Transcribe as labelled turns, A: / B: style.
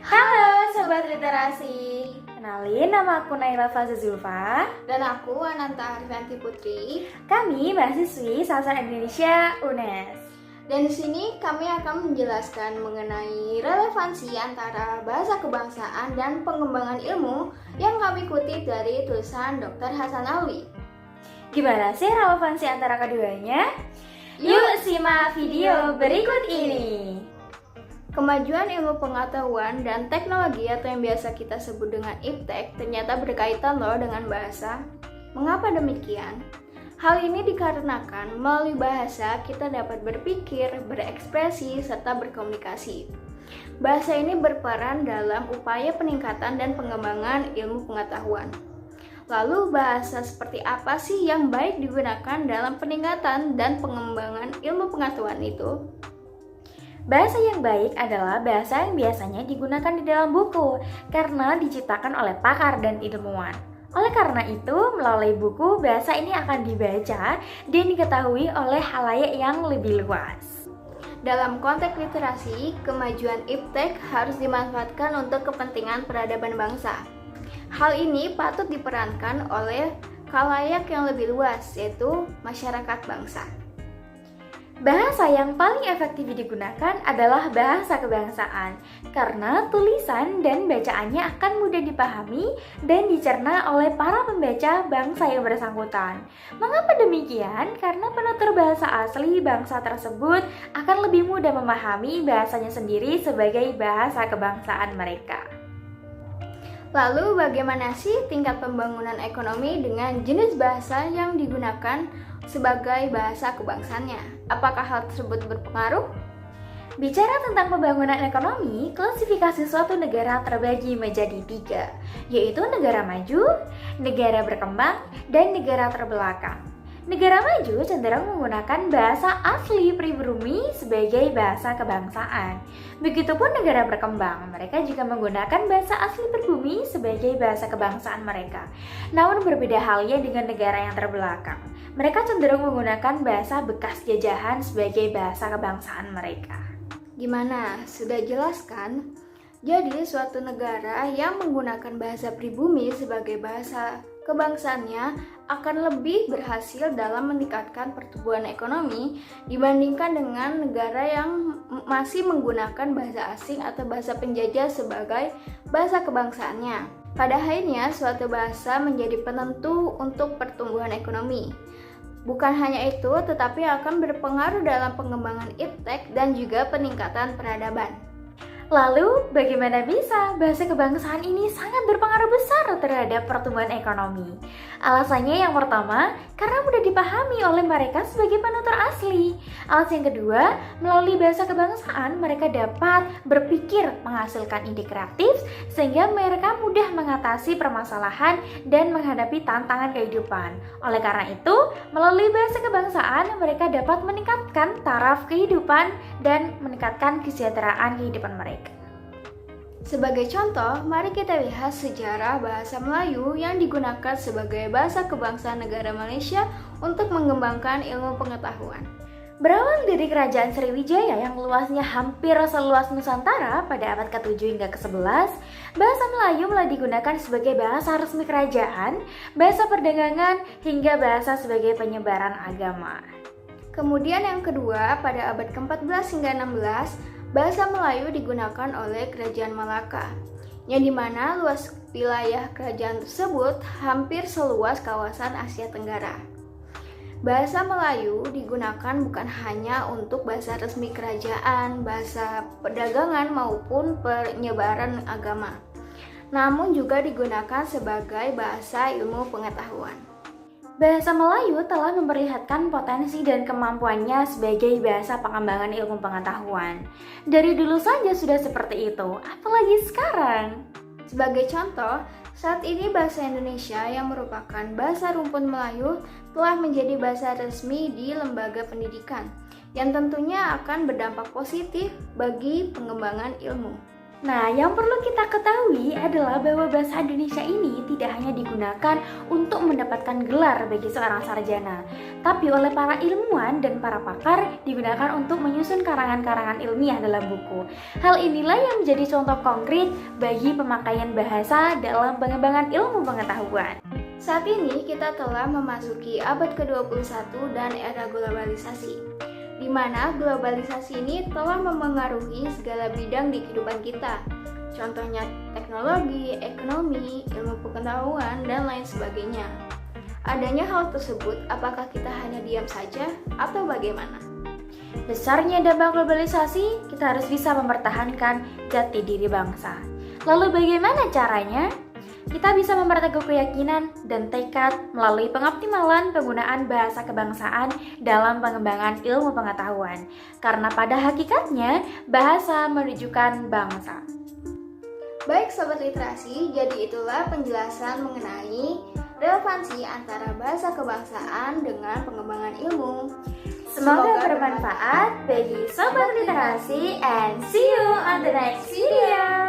A: Halo Sobat Literasi, kenalin nama aku Naila Faza Zulfa.
B: Dan aku Ananta Arifanti Putri.
A: Kami mahasiswi Sastra Indonesia UNES.
B: Dan di sini kami akan menjelaskan mengenai relevansi antara bahasa kebangsaan dan pengembangan ilmu yang kami kutip dari tulisan Dr. Hasan Alwi.
A: Gimana sih relevansi antara keduanya? Yuk simak video berikut ini.
B: Kemajuan ilmu pengetahuan dan teknologi atau yang biasa kita sebut dengan iptek ternyata berkaitan loh dengan bahasa. Mengapa demikian? Hal ini dikarenakan melalui bahasa kita dapat berpikir, berekspresi, serta berkomunikasi. Bahasa ini berperan dalam upaya peningkatan dan pengembangan ilmu pengetahuan. Lalu bahasa seperti apa sih yang baik digunakan dalam peningkatan dan pengembangan ilmu pengetahuan itu?
A: Bahasa yang baik adalah bahasa yang biasanya digunakan di dalam buku karena diciptakan oleh pakar dan ilmuwan. Oleh karena itu, melalui buku, bahasa ini akan dibaca dan diketahui oleh khalayak yang lebih luas.
B: Dalam konteks literasi, kemajuan iptek harus dimanfaatkan untuk kepentingan peradaban bangsa. Hal ini patut diperankan oleh khalayak yang lebih luas, yaitu masyarakat bangsa.
A: Bahasa yang paling efektif digunakan adalah bahasa kebangsaan karena tulisan dan bacaannya akan mudah dipahami dan dicerna oleh para pembaca bangsa yang bersangkutan. Mengapa demikian? Karena penutur bahasa asli bangsa tersebut akan lebih mudah memahami bahasanya sendiri sebagai bahasa kebangsaan mereka.
B: Lalu bagaimana sih tingkat pembangunan ekonomi dengan jenis bahasa yang digunakan sebagai bahasa kebangsaannya? Apakah hal tersebut berpengaruh?
A: Bicara tentang pembangunan ekonomi, klasifikasi suatu negara terbagi menjadi 3, yaitu negara maju, negara berkembang, dan negara terbelakang. Negara maju cenderung menggunakan bahasa asli pribumi sebagai bahasa kebangsaan. Begitupun negara berkembang, mereka juga menggunakan bahasa asli pribumi sebagai bahasa kebangsaan mereka. Namun berbeda halnya dengan negara yang terbelakang. Mereka cenderung menggunakan bahasa bekas jajahan sebagai bahasa kebangsaan mereka.
B: Gimana? Sudah jelas kan? Jadi suatu negara yang menggunakan bahasa pribumi sebagai bahasa kebangsaannya akan lebih berhasil dalam meningkatkan pertumbuhan ekonomi dibandingkan dengan negara yang masih menggunakan bahasa asing atau bahasa penjajah sebagai bahasa kebangsaannya. Pada akhirnya, suatu bahasa menjadi penentu untuk pertumbuhan ekonomi. Bukan hanya itu, tetapi akan berpengaruh dalam pengembangan iptek dan juga peningkatan peradaban.
A: Lalu, bagaimana bisa bahasa kebangsaan ini sangat berpengaruh besar terhadap pertumbuhan ekonomi? Alasannya yang pertama, karena mudah dipahami oleh mereka sebagai penutur asli. Alasan yang kedua, melalui bahasa kebangsaan mereka dapat berpikir menghasilkan ide kreatif sehingga mereka mudah mengatasi permasalahan dan menghadapi tantangan kehidupan. Oleh karena itu, melalui bahasa kebangsaan mereka dapat meningkatkan taraf kehidupan dan meningkatkan kesejahteraan kehidupan mereka.
B: Sebagai contoh, mari kita lihat sejarah bahasa Melayu yang digunakan sebagai bahasa kebangsaan negara Malaysia untuk mengembangkan ilmu pengetahuan.
A: Berawal dari kerajaan Sriwijaya yang luasnya hampir seluas Nusantara pada abad ke-7 hingga ke-11, bahasa Melayu mulai digunakan sebagai bahasa resmi kerajaan, bahasa perdagangan, hingga bahasa sebagai penyebaran agama.
B: Kemudian yang kedua, pada abad ke-14 hingga 16, bahasa Melayu digunakan oleh Kerajaan Malaka, yang dimana luas wilayah kerajaan tersebut hampir seluas kawasan Asia Tenggara. Bahasa Melayu digunakan bukan hanya untuk bahasa resmi kerajaan, bahasa perdagangan maupun penyebaran agama, namun juga digunakan sebagai bahasa ilmu pengetahuan.
A: Bahasa Melayu telah memperlihatkan potensi dan kemampuannya sebagai bahasa pengembangan ilmu pengetahuan. Dari dulu saja sudah seperti itu, apalagi sekarang.
B: Sebagai contoh, saat ini bahasa Indonesia yang merupakan bahasa rumpun Melayu telah menjadi bahasa resmi di lembaga pendidikan, yang tentunya akan berdampak positif bagi pengembangan ilmu.
A: Nah, yang perlu kita ketahui adalah bahwa bahasa Indonesia ini tidak hanya digunakan untuk mendapatkan gelar bagi seorang sarjana, tapi oleh para ilmuwan dan para pakar digunakan untuk menyusun karangan-karangan ilmiah dalam buku. Hal inilah yang menjadi contoh konkret bagi pemakaian bahasa dalam pengembangan ilmu pengetahuan.
B: Saat ini kita telah memasuki abad ke-21 dan era globalisasi, di mana globalisasi ini telah memengaruhi segala bidang di kehidupan kita. Contohnya teknologi, ekonomi, ilmu pengetahuan, dan lain sebagainya. Adanya hal tersebut, apakah kita hanya diam saja atau bagaimana?
A: Besarnya dampak globalisasi, kita harus bisa mempertahankan jati diri bangsa. Lalu bagaimana caranya? Kita bisa memperteguh keyakinan dan tekad melalui pengoptimalan penggunaan bahasa kebangsaan dalam pengembangan ilmu pengetahuan. Karena pada hakikatnya, bahasa menunjukkan bangsa.
B: Baik Sobat Literasi, jadi itulah penjelasan mengenai relevansi antara bahasa kebangsaan dengan pengembangan ilmu.
A: Semoga bermanfaat bagi Sobat Literasi and see you on the next video.